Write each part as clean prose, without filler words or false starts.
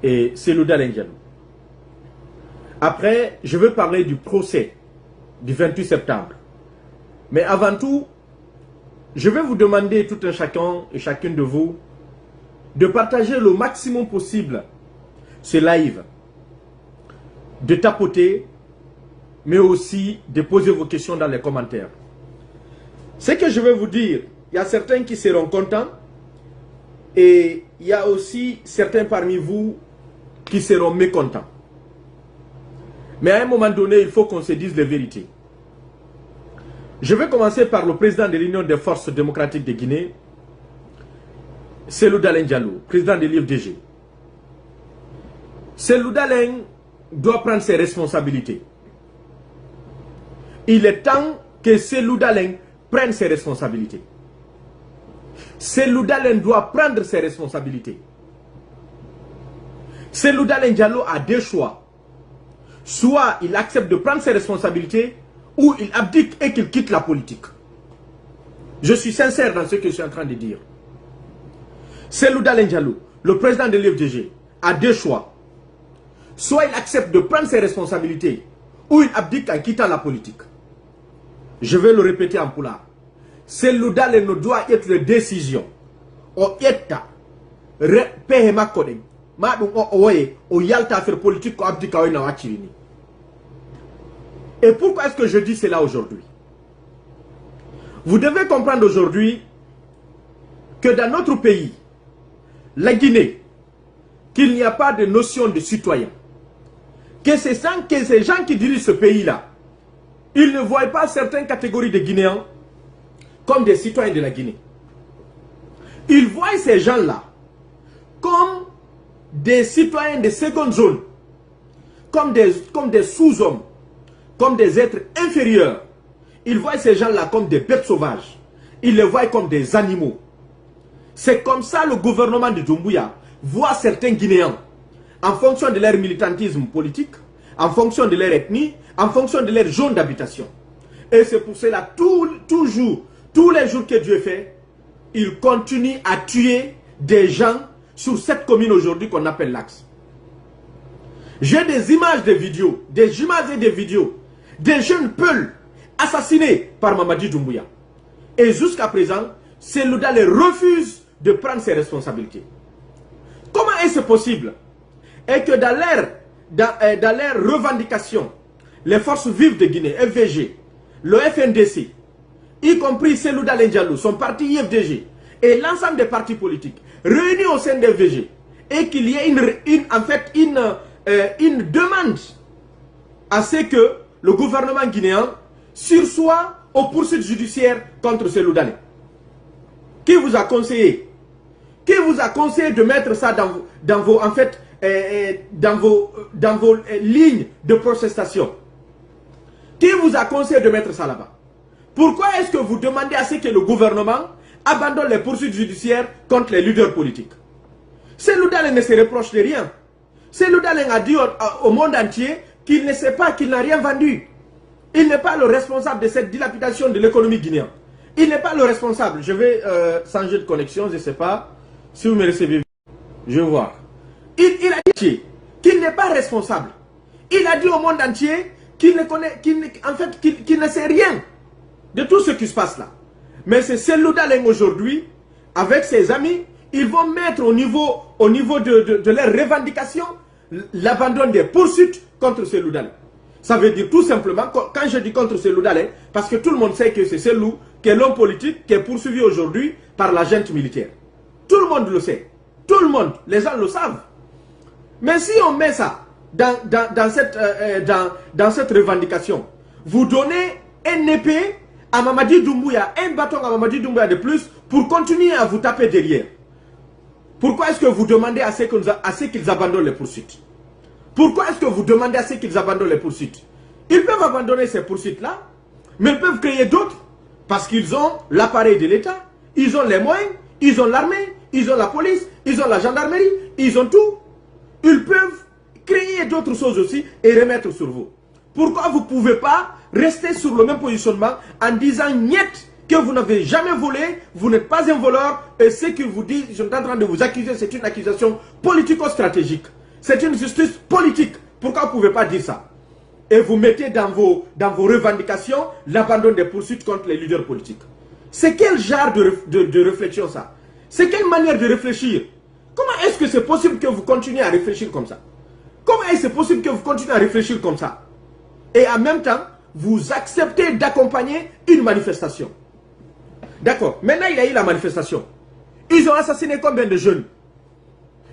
et Cellou Dalein Diallo. Après, je veux parler du procès du 28 septembre. Mais avant tout, je vais vous demander tout un chacun et chacune de vous de partager le maximum possible ce live, de tapoter, mais aussi de poser vos questions dans les commentaires. Ce que je vais vous dire, il y a certains qui seront contents et il y a aussi certains parmi vous qui seront mécontents. Mais à un moment donné, il faut qu'on se dise les vérités. Je vais commencer par le président de l'Union des forces démocratiques de Guinée, Cellou Dalein Diallo, président de l'IFDG. Cellou Dalein doit prendre ses responsabilités. Il est temps que Cellou Dalein prenne ses responsabilités. Cellou Dalein doit prendre ses responsabilités. Cellou Dalein Diallo a deux choix. Soit il accepte de prendre ses responsabilités, ou il abdique et qu'il quitte la politique. Je suis sincère dans ce que je suis en train de dire. Cellou Dalein Diallo, le président de l'IFDG, a deux choix. Soit il accepte de prendre ses responsabilités, ou il abdique en quittant la politique. Je vais le répéter en poulard. Cellou Dalein ne doit être de décision. O yetta, pehema kodeng, ma dum o oye, o yalta faire politique ko abdika na wachirini. Et pourquoi est-ce que je dis cela aujourd'hui? Vous devez comprendre aujourd'hui que dans notre pays, la Guinée, qu'il n'y a pas de notion de citoyen. Que ces gens qui dirigent ce pays-là, ils ne voient pas certaines catégories de Guinéens comme des citoyens de la Guinée. Ils voient ces gens-là comme des citoyens de seconde zone, comme des sous-hommes, comme des êtres inférieurs. Ils voient ces gens-là comme des bêtes sauvages. Ils les voient comme des animaux. C'est comme ça le gouvernement de Doumbouya voit certains Guinéens en fonction de leur militantisme politique, en fonction de leur ethnie, en fonction de leur zone d'habitation. Et c'est pour cela, tous les jours que Dieu fait, il continue à tuer des gens sur cette commune aujourd'hui qu'on appelle l'Axe. J'ai des images, des vidéos, des images et des vidéos des jeunes peuls assassinés par Mamadi Doumbouya. Et jusqu'à présent, Cellou Dalein refuse de prendre ses responsabilités. Comment est-ce possible? Et que dans leur revendication, les forces vives de Guinée, FVG, le FNDC, y compris Cellou Dalein Diallo, son parti IFDG, et l'ensemble des partis politiques réunis au sein de FVG, et qu'il y ait une demande à ce que le gouvernement guinéen sursoit aux poursuites judiciaires contre Cellou Dalein. Qui vous a conseillé? Qui vous a conseillé de mettre ça dans vos lignes de protestation? Qui vous a conseillé de mettre ça là-bas? Pourquoi est-ce que vous demandez à ce que le gouvernement abandonne les poursuites judiciaires contre les leaders politiques? Cellou Dalein ne se reproche de rien. Cellou Dalein a dit au monde entier qu'il ne sait pas, qu'il n'a rien vendu. Il n'est pas le responsable de cette dilapidation de l'économie guinéenne. Il n'est pas le responsable. Je vais changer de connexion, je ne sais pas si vous me recevez. Je vais voir. Il a dit qu'il n'est pas responsable. Il a dit au monde entier qu'il ne connaît, qu'il ne sait rien de tout ce qui se passe là. Mais c'est Cellou Dalein aujourd'hui, avec ses amis, ils vont mettre au niveau de leurs revendications l'abandon des poursuites contre Cellou Dalein. Ça veut dire tout simplement, quand je dis contre Cellou Dalein, parce que tout le monde sait que c'est Cellou qui est l'homme politique qui est poursuivi aujourd'hui par la junte militaire. Tout le monde le sait. Tout le monde, les gens le savent. Mais si on met ça dans cette revendication, vous donnez un épée à Mamadi Doumbouya, un bâton à Mamadi Doumbouya de plus pour continuer à vous taper derrière. Pourquoi est-ce que vous demandez à ce qu'ils abandonnent les poursuites? Pourquoi est-ce que vous demandez à ce qu'ils abandonnent les poursuites? Ils peuvent abandonner ces poursuites-là, mais ils peuvent créer d'autres, parce qu'ils ont l'appareil de l'État, ils ont les moyens, ils ont l'armée, ils ont la police, ils ont la gendarmerie, ils ont tout. Ils peuvent créer d'autres choses aussi et remettre sur vous. Pourquoi vous ne pouvez pas rester sur le même positionnement en disant niet, que vous n'avez jamais volé, vous n'êtes pas un voleur, et ce que vous dites, je suis en train de vous accuser, c'est une accusation politico-stratégique. C'est une justice politique. Pourquoi vous ne pouvez pas dire ça? Et vous mettez dans vos revendications l'abandon des poursuites contre les leaders politiques. C'est quel genre de réflexion ça? C'est quelle manière de réfléchir? Comment est-ce que c'est possible que vous continuez à réfléchir comme ça? Comment est-ce possible que vous continuez à réfléchir comme ça? Et en même temps, vous acceptez d'accompagner une manifestation. D'accord. Maintenant, il y a eu la manifestation. Ils ont assassiné combien de jeunes?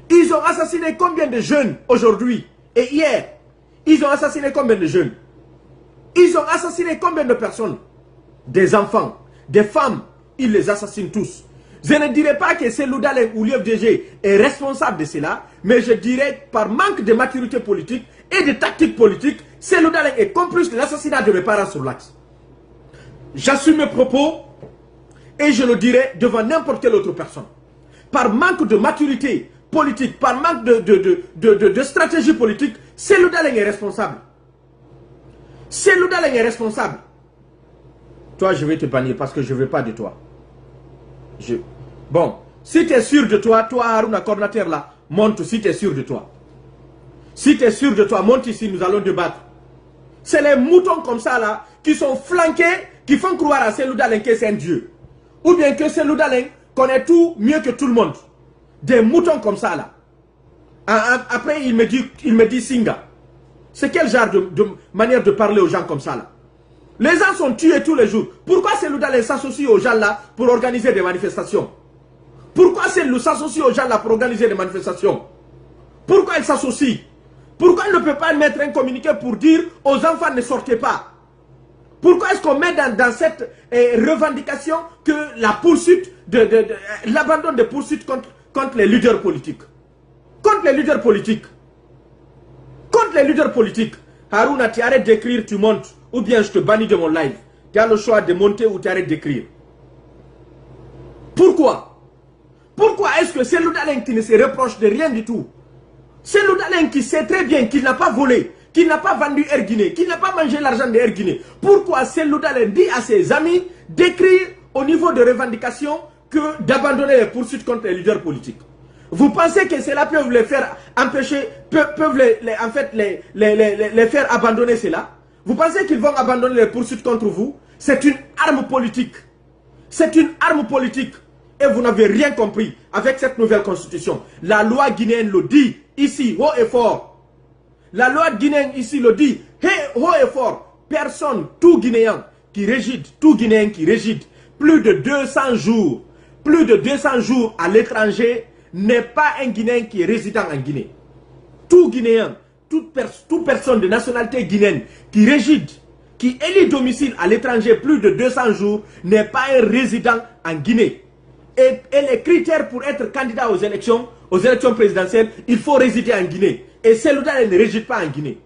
Ils ont assassiné combien de jeunes aujourd'hui et hier? Ils ont assassiné combien de jeunes? Ils ont assassiné combien de personnes? Des enfants, des femmes, ils les assassinent tous. Je ne dirais pas que Cellou Dalein ou l'UFDG est responsable de cela, mais je dirais par manque de maturité politique et de tactique politique, Cellou Dalein est complice de l'assassinat de mes parents sur l'axe. J'assume mes propos et je le dirai devant n'importe quelle autre personne. Par manque de maturité politique, par manque de stratégie politique, Cellou Dalein est responsable. Cellou Dalein est responsable. Toi, je vais te bannir parce que je ne veux pas de toi. Bon, si tu es sûr de toi, Harouna, coordinateur là, monte si tu es sûr de toi. Si tu es sûr de toi, monte ici, nous allons débattre. C'est les moutons comme ça là, qui sont flanqués, qui font croire à Cellou Dalein que c'est un dieu. Ou bien que Cellou Dalein connaît tout mieux que tout le monde. Des moutons comme ça là. Après, il me dit Singa. C'est quel genre de manière de parler aux gens comme ça là? Les gens sont tués tous les jours. Pourquoi Cellou Dalein s'associe aux gens là pour organiser des manifestations? Pourquoi Cellou s'associe aux gens là pour organiser des manifestations? Pourquoi il s'associe? Pourquoi il ne peut pas mettre un communiqué pour dire aux enfants ne sortez pas? Pourquoi est-ce qu'on met dans cette revendication que la poursuite, l'abandon des poursuites contre les leaders politiques? Contre les leaders politiques. Contre les leaders politiques. Harouna, tu arrêtes d'écrire, tu montes. Ou bien je te bannis de mon live. Tu as le choix de monter ou tu arrêtes d'écrire. Pourquoi? Pourquoi est-ce que Cellou Dalein qui ne se reproche de rien du tout? Cellou Dalein qui sait très bien qu'il n'a pas volé, qu'il n'a pas vendu Air Guinée, qu'il n'a pas mangé l'argent de Air Guinée. Pourquoi Cellou Dalein dit à ses amis d'écrire au niveau de revendication que d'abandonner les poursuites contre les leaders politiques? Vous pensez que cela peut les faire empêcher, peuvent les faire abandonner cela? Vous pensez qu'ils vont abandonner les poursuites contre vous? C'est une arme politique. C'est une arme politique. Et vous n'avez rien compris avec cette nouvelle constitution. La loi guinéenne le dit ici, haut et fort. La loi guinéenne ici le dit, haut et fort. Personne, tout Guinéen qui réside, plus de 200 jours à l'étranger n'est pas un Guinéen qui est résident en Guinée. Tout Guinéen, toute personne de nationalité guinéenne qui réside, qui élit domicile à l'étranger plus de 200 jours n'est pas un résident en Guinée. Et les critères pour être candidat aux élections présidentielles, il faut résider en Guinée. Et Cellou Dalein ne réside pas en Guinée.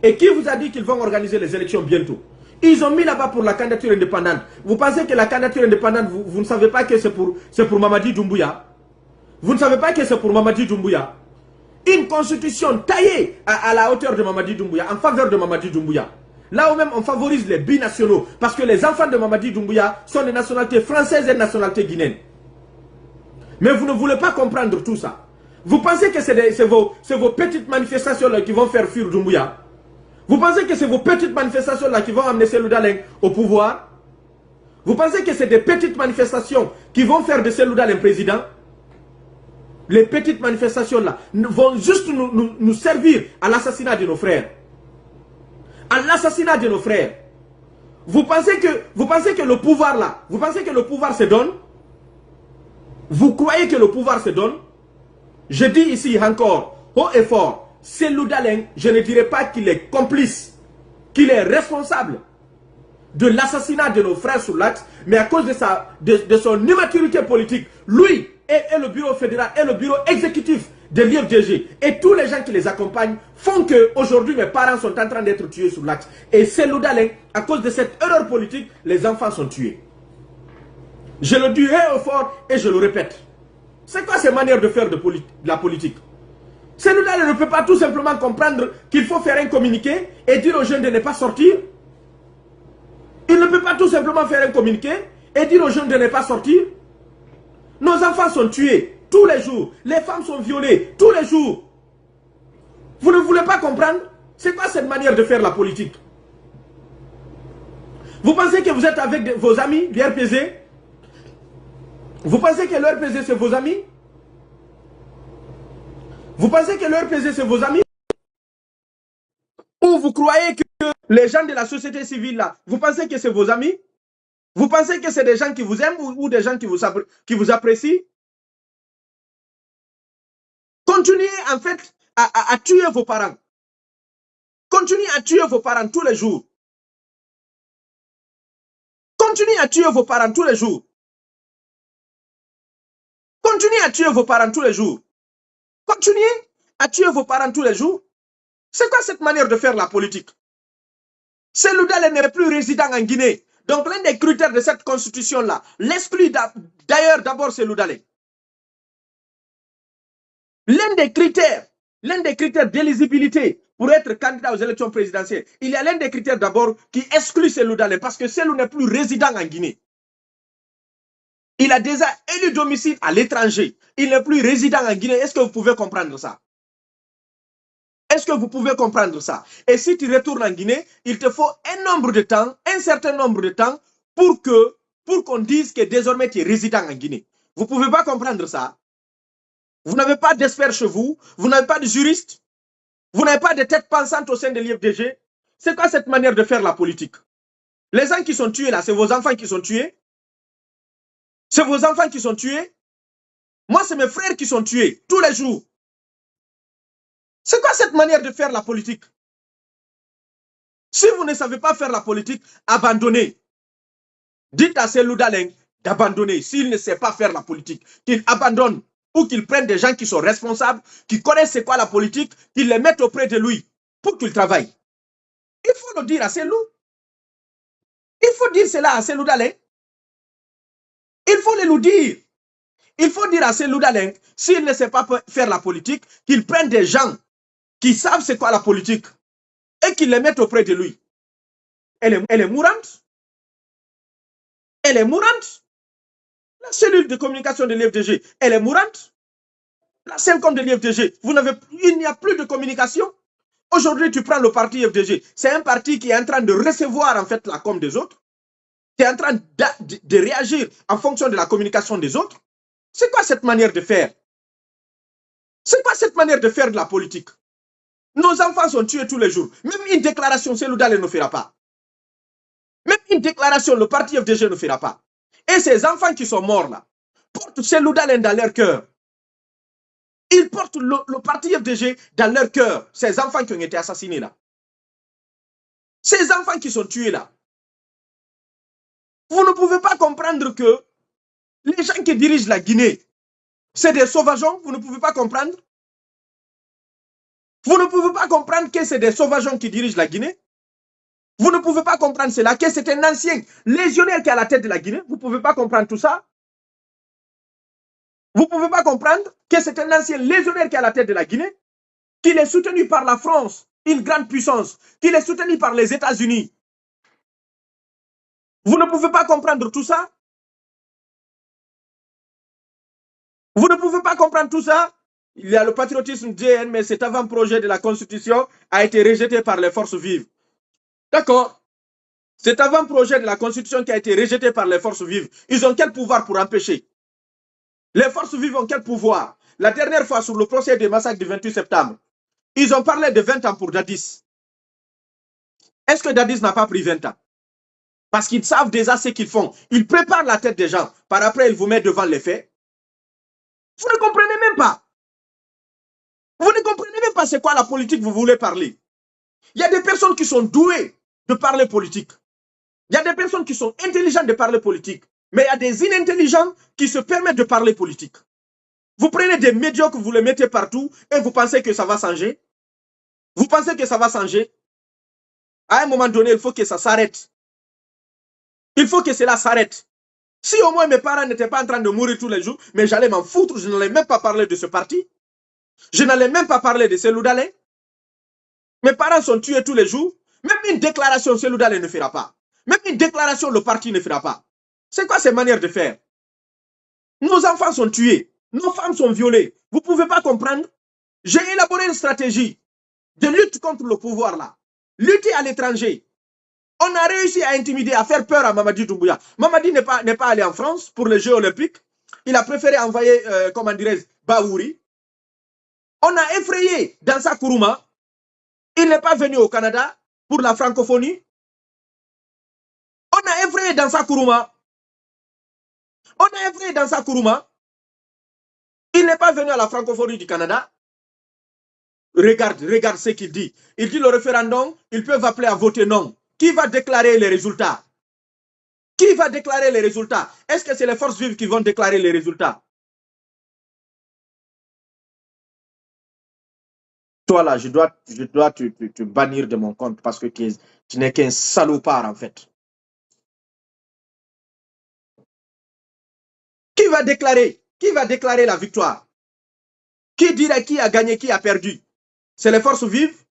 Et qui vous a dit qu'ils vont organiser les élections bientôt? Ils ont mis là-bas pour la candidature indépendante. Vous pensez que la candidature indépendante, vous ne savez pas que c'est pour Mamadi Doumbouya? Vous ne savez pas que c'est pour Mamadi Doumbouya? Une constitution taillée à la hauteur de Mamadi Doumbouya, en faveur de Mamadi Doumbouya. Là où même on favorise les binationaux, parce que les enfants de Mamadi Doumbouya sont de nationalité française et de nationalité guinéenne. Mais vous ne voulez pas comprendre tout ça. Vous pensez que c'est vos petites manifestations là qui vont faire fuir Doumbouya? Vous pensez que c'est vos petites manifestations là qui vont amener Cellou Dalein au pouvoir? Vous pensez que c'est des petites manifestations qui vont faire de Cellou Dalein président? Les petites manifestations là vont juste nous servir à l'assassinat de nos frères. À l'assassinat de nos frères. Vous pensez que le pouvoir là, vous pensez que le pouvoir se donne? Vous croyez que le pouvoir se donne? Je dis ici encore, haut et fort, Cellou Dalein, je ne dirais pas qu'il est complice, qu'il est responsable de l'assassinat de nos frères sur l'axe, mais à cause de son immaturité politique, lui et le bureau fédéral et le bureau exécutif de l'IFDG et tous les gens qui les accompagnent font que aujourd'hui mes parents sont en train d'être tués sur l'axe. Et Cellou Dalein, à cause de cette erreur politique, les enfants sont tués. Je le dis haut fort et je le répète. C'est quoi ces manières de faire de la politique? Cellou Dalein ne peut pas tout simplement comprendre qu'il faut faire un communiqué et dire aux jeunes de ne pas sortir. Il ne peut pas tout simplement faire un communiqué et dire aux jeunes de ne pas sortir. Nos enfants sont tués tous les jours. Les femmes sont violées tous les jours. Vous ne voulez pas comprendre? C'est quoi cette manière de faire la politique? Vous pensez que vous êtes avec vos amis, l'RPZ? Vous pensez que l'RPZ c'est vos amis? Vous pensez que l'RPZ c'est vos amis? Ou vous croyez que les gens de la société civile là, vous pensez que c'est vos amis? Vous pensez que c'est des gens qui vous aiment ou des gens qui vous apprécient? Continuez en fait à tuer vos parents. Continuez à tuer vos parents tous les jours. Continuez à tuer vos parents tous les jours. Continuez à tuer vos parents tous les jours. Continuez à tuer vos parents tous les jours. C'est quoi cette manière de faire la politique? Cellou Dalein n'est plus résident en Guinée. Donc l'un des critères de cette constitution-là, l'exclut d'ailleurs d'abord Cellou Dalein. L'un des critères d'éligibilité pour être candidat aux élections présidentielles, il y a l'un des critères d'abord qui exclut Cellou Dalein parce que Cellou n'est plus résident en Guinée. Il a déjà élu domicile à l'étranger. Il n'est plus résident en Guinée. Est-ce que vous pouvez comprendre ça? Est-ce que vous pouvez comprendre ça? Et si tu retournes en Guinée, il te faut un certain nombre de temps pour qu'on dise que désormais tu es résident en Guinée. Vous ne pouvez pas comprendre ça. Vous n'avez pas d'experts chez vous. Vous n'avez pas de juristes. Vous n'avez pas de tête pensante au sein de l'IFDG. C'est quoi cette manière de faire la politique? Les gens qui sont tués là, c'est vos enfants qui sont tués? C'est vos enfants qui sont tués? Moi, c'est mes frères qui sont tués tous les jours. C'est quoi cette manière de faire la politique? Si vous ne savez pas faire la politique, abandonnez. Dites à Cellou Dalein d'abandonner. S'il ne sait pas faire la politique, qu'il abandonne ou qu'il prenne des gens qui sont responsables, qui connaissent c'est quoi la politique, qu'il les mette auprès de lui pour qu'il travaille. Il faut le dire à Cellou. Il faut dire cela à Cellou Dalein. Il faut le lui dire. Il faut dire à Cellou Dalein, s'il ne sait pas faire la politique, qu'il prenne des gens qui savent c'est quoi la politique et qu'ils les mettent auprès de lui. Elle est mourante. Elle est mourante. La cellule de communication de l'IFDG, elle est mourante. La CENCOM de l'IFDG, il n'y a plus de communication. Aujourd'hui, tu prends le parti IFDG. C'est un parti qui est en train de recevoir en fait la com des autres. Qui est en train de réagir en fonction de la communication des autres. C'est quoi cette manière de faire? C'est quoi cette manière de faire de la politique? Nos enfants sont tués tous les jours. Même une déclaration, Cellou Dalein ne fera pas. Même une déclaration, le parti FDG ne fera pas. Et ces enfants qui sont morts là, portent Cellou Dalein dans leur cœur. Ils portent le parti FDG dans leur cœur. Ces enfants qui ont été assassinés là. Ces enfants qui sont tués là. Vous ne pouvez pas comprendre que les gens qui dirigent la Guinée, c'est des sauvageons. Vous ne pouvez pas comprendre. Vous ne pouvez pas comprendre que c'est des sauvageons qui dirigent la Guinée. Vous ne pouvez pas comprendre cela, que c'est un ancien légionnaire qui est à la tête de la Guinée. Vous ne pouvez pas comprendre tout ça. Vous ne pouvez pas comprendre que c'est un ancien légionnaire qui est à la tête de la Guinée, qu'il est soutenu par la France, une grande puissance, qu'il est soutenu par les États-Unis. Vous ne pouvez pas comprendre tout ça. Vous ne pouvez pas comprendre tout ça. Il y a le patriotisme DN, mais cet avant-projet de la Constitution a été rejeté par les forces vives. D'accord. Cet avant-projet de la Constitution qui a été rejeté par les forces vives, ils ont quel pouvoir pour empêcher? Les forces vives ont quel pouvoir? La dernière fois, sur le procès des massacres du 28 septembre, ils ont parlé de 20 ans pour Dadis. Est-ce que Dadis n'a pas pris 20 ans? Parce qu'ils savent déjà ce qu'ils font. Ils préparent la tête des gens. Par après, ils vous mettent devant les faits. Vous ne comprenez même pas. Vous ne comprenez même pas c'est quoi la politique que vous voulez parler. Il y a des personnes qui sont douées de parler politique. Il y a des personnes qui sont intelligentes de parler politique. Mais il y a des inintelligents qui se permettent de parler politique. Vous prenez des médiocres, vous les mettez partout et vous pensez que ça va changer. Vous pensez que ça va changer. À un moment donné, il faut que ça s'arrête. Il faut que cela s'arrête. Si au moins mes parents n'étaient pas en train de mourir tous les jours, mais j'allais m'en foutre, je n'allais même pas parler de ce parti. Je n'allais même pas parler de Cellou Dalein. Mes parents sont tués tous les jours. Même une déclaration, Cellou Dalein ne fera pas. Même une déclaration, le parti ne fera pas. C'est quoi ces manières de faire? Nos enfants sont tués. Nos femmes sont violées. Vous ne pouvez pas comprendre? J'ai élaboré une stratégie. de lutte contre le pouvoir là. Lutter à l'étranger. On a réussi à intimider, à faire peur à Mamadi Doumbouya. Mamadi n'est pas allé en France pour les Jeux Olympiques. Il a préféré envoyer, comment dirais-je, Baouri. On a effrayé Dansa Kourouma. Il n'est pas venu au Canada pour la francophonie. On a effrayé Dansa Kourouma. On a effrayé Dansa Kourouma. Il n'est pas venu à la francophonie du Canada. Regarde ce qu'il dit. Il dit le référendum, ils peuvent appeler à voter non. Qui va déclarer les résultats? Qui va déclarer les résultats? Est-ce que c'est les forces vives qui vont déclarer les résultats? Toi là, je dois te bannir de mon compte parce que tu n'es qu'un salopard en fait. Qui va déclarer la victoire? Qui dirait qui a gagné, qui a perdu? C'est les forces vives?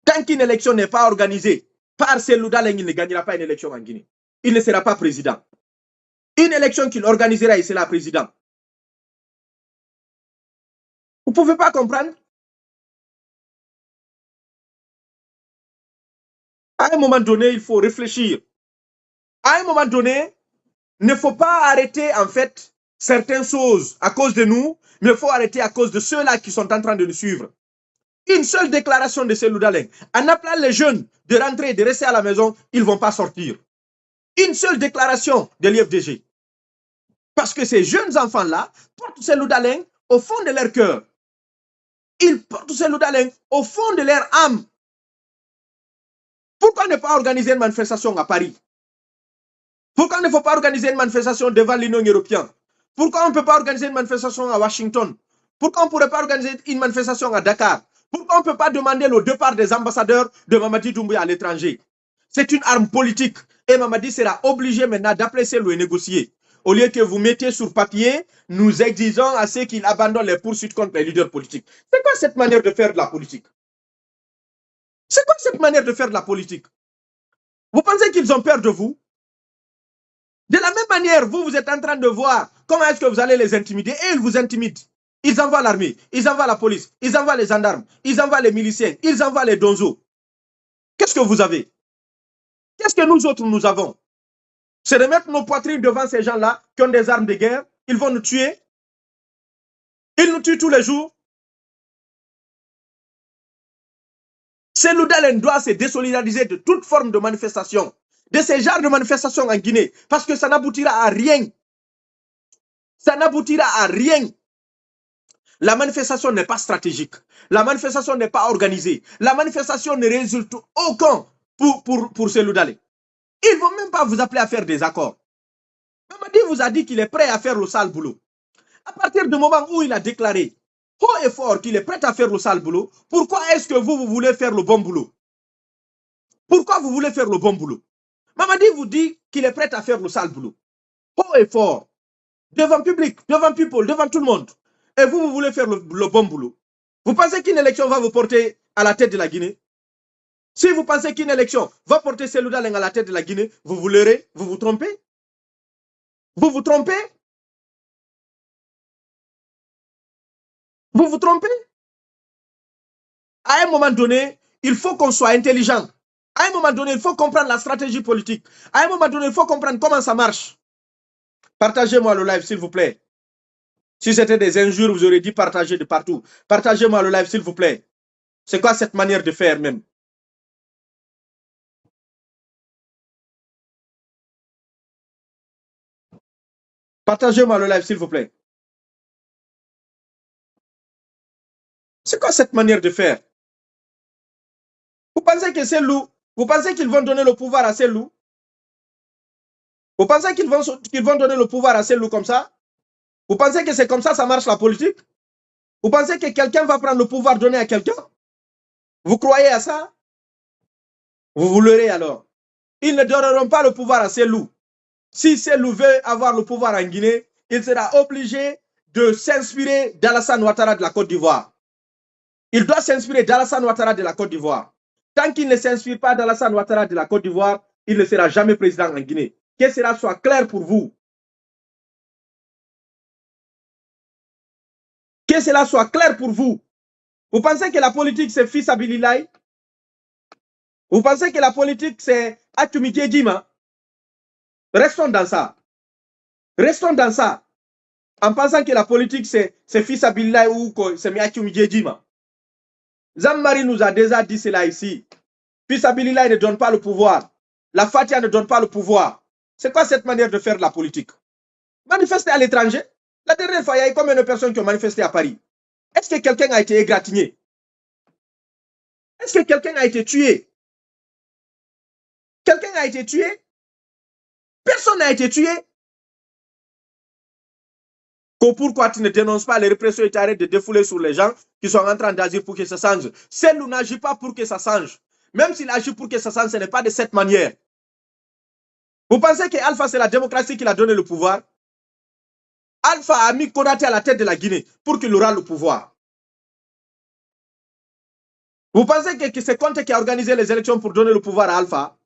Tant qu'une élection n'est pas organisée par Cellou Dalein, il ne gagnera pas une élection en Guinée. Il ne sera pas président. Une élection qu'il organisera, il sera président. Vous ne pouvez pas comprendre? À un moment donné, il faut réfléchir. À un moment donné, il ne faut pas arrêter en fait certaines choses à cause de nous, mais il faut arrêter à cause de ceux-là qui sont en train de nous suivre. Une seule déclaration de Cellou Dalein, en appelant les jeunes de rentrer, de rester à la maison, ils ne vont pas sortir. Une seule déclaration de l'IFDG. Parce que ces jeunes enfants-là portent Cellou Dalein au fond de leur cœur. Ils portent Cellou Dalein au fond de leur âme. Pourquoi ne pas organiser une manifestation à Paris? Pourquoi il ne faut pas organiser une manifestation devant l'Union européenne? Pourquoi on ne peut pas organiser une manifestation à Washington? Pourquoi on ne pourrait pas organiser une manifestation à Dakar? Pourquoi on ne peut pas demander le départ des ambassadeurs de Mamadi Doumbouya à l'étranger? C'est une arme politique et Mamadi sera obligé maintenant d'appeler Cellou et négocier. Au lieu que vous mettiez sur papier, nous exigeons à ceux qui abandonnent les poursuites contre les leaders politiques. C'est quoi cette manière de faire de la politique? C'est quoi cette manière de faire de la politique? Vous pensez qu'ils ont peur de vous? De la même manière, vous êtes en train de voir comment est-ce que vous allez les intimider et ils vous intimident. Ils envoient l'armée, ils envoient la police, ils envoient les gendarmes, ils envoient les miliciens, ils envoient les donzos. Qu'est-ce que vous avez? Qu'est-ce que nous autres nous avons? C'est de mettre nos poitrines devant ces gens-là qui ont des armes de guerre. Ils vont nous tuer. Ils nous tuent tous les jours. Cellou Dalein doit se désolidariser de toute forme de manifestation, de ces genres de manifestations en Guinée, parce que ça n'aboutira à rien. Ça n'aboutira à rien. La manifestation n'est pas stratégique. La manifestation n'est pas organisée. La manifestation ne résulte aucun pour Cellou Dalein. Ils ne vont même pas vous appeler à faire des accords. Mamadi vous a dit qu'il est prêt à faire le sale boulot. À partir du moment où il a déclaré haut et fort qu'il est prêt à faire le sale boulot, pourquoi est-ce que vous voulez faire le bon boulot? Pourquoi vous voulez faire le bon boulot? Mamadi vous dit qu'il est prêt à faire le sale boulot. Haut et fort. Devant public, devant people, devant tout le monde. Et vous voulez faire le bon boulot. Vous pensez qu'une élection va vous porter à la tête de la Guinée? Si vous pensez qu'une élection va porter Cellou Dalein à la tête de la Guinée, vous vous trompez? Vous vous trompez? Vous vous trompez? À un moment donné, il faut qu'on soit intelligent. À un moment donné, il faut comprendre la stratégie politique. À un moment donné, il faut comprendre comment ça marche. Partagez-moi le live, s'il vous plaît. Si c'était des injures, vous aurez dit partager de partout. Partagez-moi le live, s'il vous plaît. C'est quoi cette manière de faire même? Partagez-moi le live, s'il vous plaît. C'est quoi cette manière de faire? Vous pensez que c'est loup? Vous pensez qu'ils vont donner le pouvoir à ces loups? Vous pensez qu'ils vont donner le pouvoir à ces loups comme ça? Vous pensez que c'est comme ça marche la politique? Vous pensez que quelqu'un va prendre le pouvoir donné à quelqu'un? Vous croyez à ça? Vous vous leurrez alors. Ils ne donneront pas le pouvoir à ces loups. Si ces loups veulent avoir le pouvoir en Guinée, il sera obligé de s'inspirer d'Alassane Ouattara de la Côte d'Ivoire. Il doit s'inspirer d'Alassane Ouattara de la Côte d'Ivoire. Tant qu'il ne s'inspire pas d'Alassane Ouattara de la Côte d'Ivoire, il ne sera jamais président en Guinée. Que cela soit clair pour vous. Que cela soit clair pour vous. Vous pensez que la politique, c'est Fils Abililay? Vous pensez que la politique, c'est Atumike Djima? Restons dans ça. Restons dans ça. En pensant que la politique, c'est Fils Abililay ou c'est Atumike Djima. Jean-Marie nous a déjà dit cela ici. Fils Abililay ne donne pas le pouvoir. La Fatia ne donne pas le pouvoir. C'est quoi cette manière de faire de la politique? Manifester à l'étranger? La dernière fois, il y a eu combien de personnes qui ont manifesté à Paris? Est-ce que quelqu'un a été égratigné? Est-ce que quelqu'un a été tué? Quelqu'un a été tué? Personne n'a été tué. Pourquoi tu ne dénonces pas les répressions et tu arrêtes de défouler sur les gens qui sont en train d'agir pour que ça change? Celle-là n'agit pas pour que ça change. Même s'il agit pour que ça change, ce n'est pas de cette manière. Vous pensez que Alpha, c'est la démocratie qui l'a donné le pouvoir? Alpha a mis Konaté à la tête de la Guinée pour qu'il aura le pouvoir. Vous pensez que c'est Conté qui a organisé les élections pour donner le pouvoir à Alpha?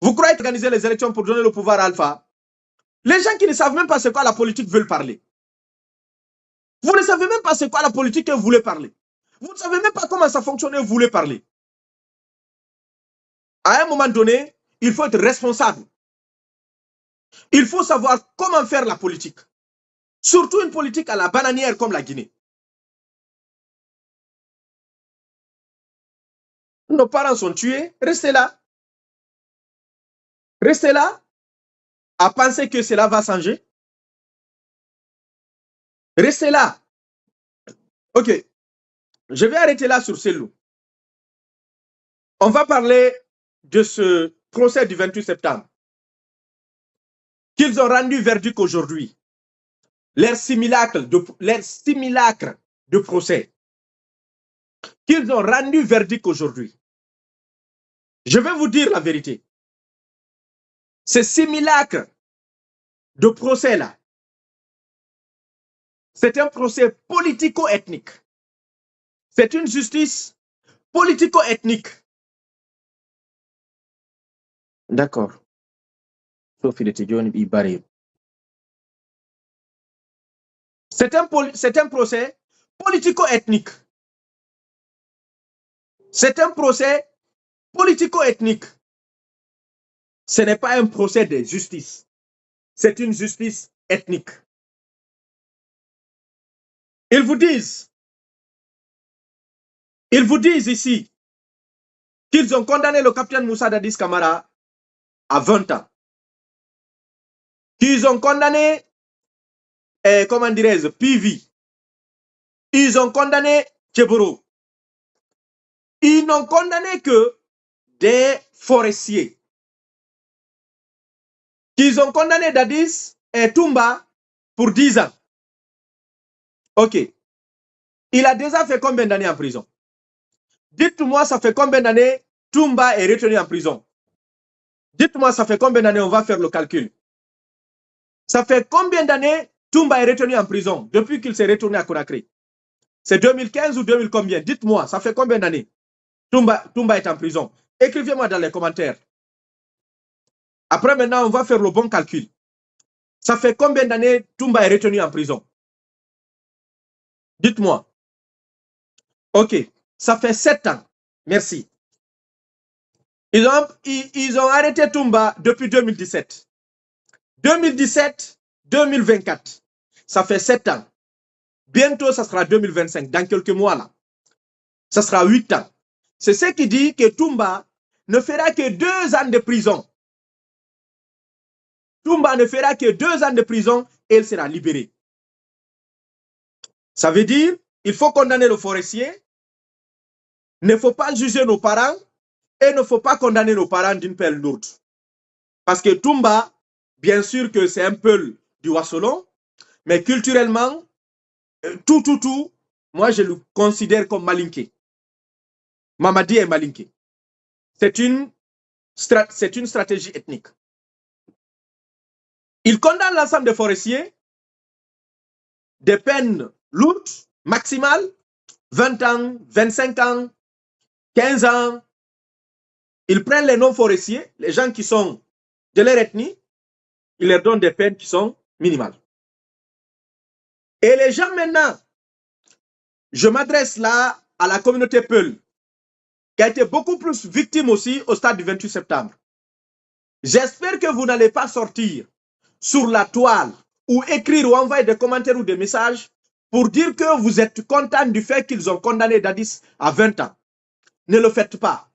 Vous croyez organiser les élections pour donner le pouvoir à Alpha? Les gens qui ne savent même pas ce quoi la politique veulent parler. Vous ne savez même pas ce quoi la politique voulait parler. Vous ne savez même pas comment ça fonctionnait, vous voulez parler. À un moment donné, il faut être responsable. Il faut savoir comment faire la politique. Surtout une politique à la bananière comme la Guinée. Nos parents sont tués, restez là. Restez là à penser que cela va changer. Restez là. Ok, je vais arrêter là sur Cellou. On va parler de ce procès du 28 septembre. Qu'ils ont rendu verdict aujourd'hui. Leur simulacre de procès. Qu'ils ont rendu verdict aujourd'hui. Je vais vous dire la vérité. Ce simulacre de procès-là, c'est un procès politico-ethnique. C'est une justice politico-ethnique. D'accord. C'est un procès politico-ethnique. C'est un procès politico-ethnique. Ce n'est pas un procès de justice. C'est une justice ethnique. Ils vous disent ici qu'ils ont condamné le capitaine Moussa Dadis Camara à 20 ans. Qu'ils ont condamné, comment dirais-je, PV. Ils ont condamné Tcheboro. Ils n'ont condamné que des forestiers. Qu'ils ont condamné Dadis et Toumba pour 10 ans. Ok. Il a déjà fait combien d'années en prison? Dites-moi, ça fait combien d'années Toumba est retenu en prison? Dites-moi, ça fait combien d'années? On va faire le calcul. Ça fait combien d'années Toumba est retenu en prison depuis qu'il s'est retourné à Conakry? C'est 2015 ou 2000 combien? Dites-moi, ça fait combien d'années Toumba est en prison? Écrivez-moi dans les commentaires. Après, maintenant, on va faire le bon calcul. Ça fait combien d'années Toumba est retenu en prison? Dites-moi. Ok, ça fait 7 ans. Merci. Ils ont arrêté Toumba depuis 2017. 2017, 2024. Ça fait 7 ans. Bientôt, ça sera 2025. Dans quelques mois, là. Ça sera 8 ans. C'est ce qui dit que Toumba ne fera que 2 ans de prison. Toumba ne fera que 2 ans de prison et il sera libéré. Ça veut dire, il faut condamner le forestier. Il ne faut pas juger nos parents et il ne faut pas condamner nos parents d'une peine lourde. Parce que Toumba, bien sûr que c'est un peu du Wassolon, mais culturellement, tout, moi je le considère comme malinké. Mamadi est malinké. C'est une stratégie ethnique. Il condamne l'ensemble des forestiers, des peines lourdes, maximales, 20 ans, 25 ans, 15 ans. Ils prennent les non-forestiers, les gens qui sont de leur ethnie, ils leur donnent des peines qui sont minimales. Et les gens maintenant, Je m'adresse là à la communauté Peul, qui a été beaucoup plus victime aussi au stade du 28 septembre. J'espère que vous n'allez pas sortir sur la toile ou écrire ou envoyer des commentaires ou des messages pour dire que vous êtes content du fait qu'ils ont condamné Dadis à 20 ans. Ne le faites pas.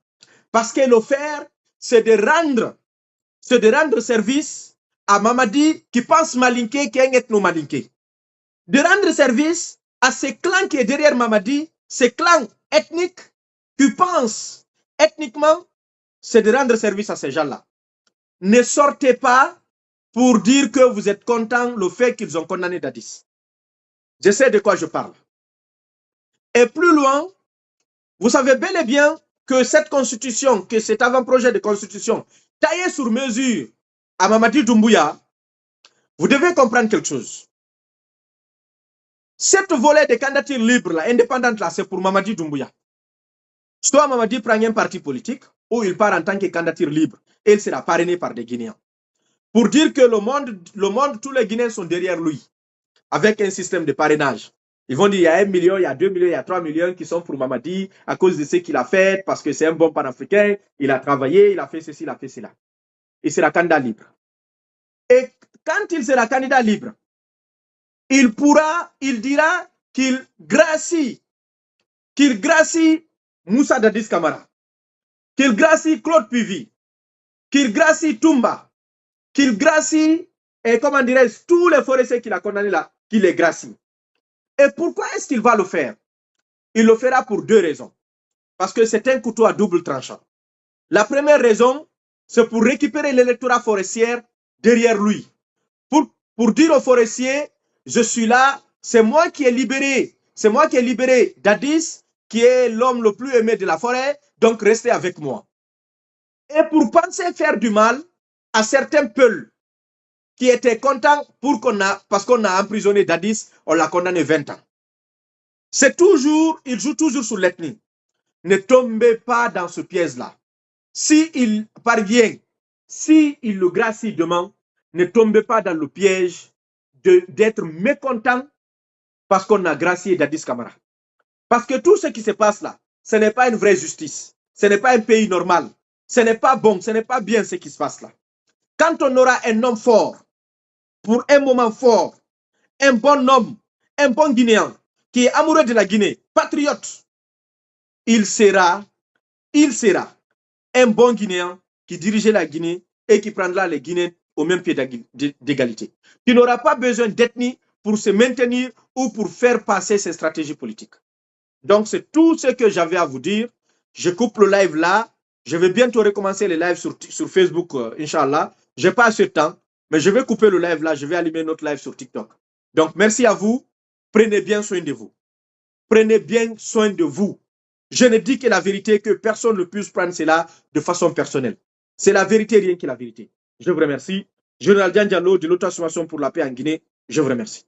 Parce que le faire, c'est de rendre service à Mamadi qui pense malinqué, qui est ethno-malinqué. De rendre service à ces clans qui est derrière Mamadi, ces clans ethniques qui pensent ethniquement, c'est de rendre service à ces gens-là. Ne sortez pas pour dire que vous êtes content le fait qu'ils ont condamné Dadis. Je sais de quoi je parle. Et plus loin, vous savez bel et bien que cette constitution, que cet avant-projet de constitution taillé sur mesure à Mamadi Doumbouya, vous devez comprendre quelque chose. Cette volée de candidature libre, là, indépendante, là, c'est pour Mamadi Doumbouya. Soit Mamadi prend un parti politique, ou il part en tant que candidature libre, et il sera parrainé par des Guinéens. Pour dire que le monde, tous les Guinéens sont derrière lui, avec un système de parrainage. Ils vont dire il y a 1 million, il y a 2 millions, il y a 3 millions qui sont pour Mamadi à cause de ce qu'il a fait, parce que c'est un bon panafricain, il a travaillé, il a fait ceci, il a fait cela. Il sera candidat libre. Et quand il sera candidat libre, il dira qu'il gracie Moussa Dadis Camara, qu'il gracie Claude Puvi, qu'il gracie Toumba, qu'il gracie, et comment dirais-je, tous les forestiers qu'il a condamnés là, qu'il les gracie. Et pourquoi est-ce qu'il va le faire? Il le fera pour 2 raisons. Parce que c'est un couteau à double tranchant. La première raison, c'est pour récupérer l'électorat forestier derrière lui. Pour dire aux forestiers, je suis là, c'est moi qui ai libéré Dadis, qui est l'homme le plus aimé de la forêt, donc restez avec moi. Et pour penser faire du mal à certains peuples qui étaient contents parce qu'on a emprisonné Dadis, on l'a condamné 20 ans. Il joue toujours sur l'ethnie. Ne tombez pas dans ce piège-là. S'il parvient, s'il le gracie demain, ne tombez pas dans le piège d'être mécontent parce qu'on a gracié Dadis Camara. Parce que tout ce qui se passe là, ce n'est pas une vraie justice. Ce n'est pas un pays normal. Ce n'est pas bon, ce n'est pas bien ce qui se passe là. Quand on aura un homme fort, pour un moment fort, un bon homme, un bon Guinéen, qui est amoureux de la Guinée, patriote, il sera un bon Guinéen qui dirigeait la Guinée et qui prendra les Guinéens au même pied d'égalité. Qui n'aura pas besoin d'ethnie pour se maintenir ou pour faire passer ses stratégies politiques. Donc, c'est tout ce que j'avais à vous dire. Je coupe le live là. Je vais bientôt recommencer les lives sur Facebook, Inch'Allah. Je n'ai pas assez de temps, mais je vais couper le live là. Je vais allumer notre live sur TikTok. Donc, merci à vous. Prenez bien soin de vous. Prenez bien soin de vous. Je ne dis que la vérité, que personne ne puisse prendre cela de façon personnelle. C'est la vérité, rien que la vérité. Je vous remercie. Général Dian Diallo de l'Auto-Association pour la paix en Guinée. Je vous remercie.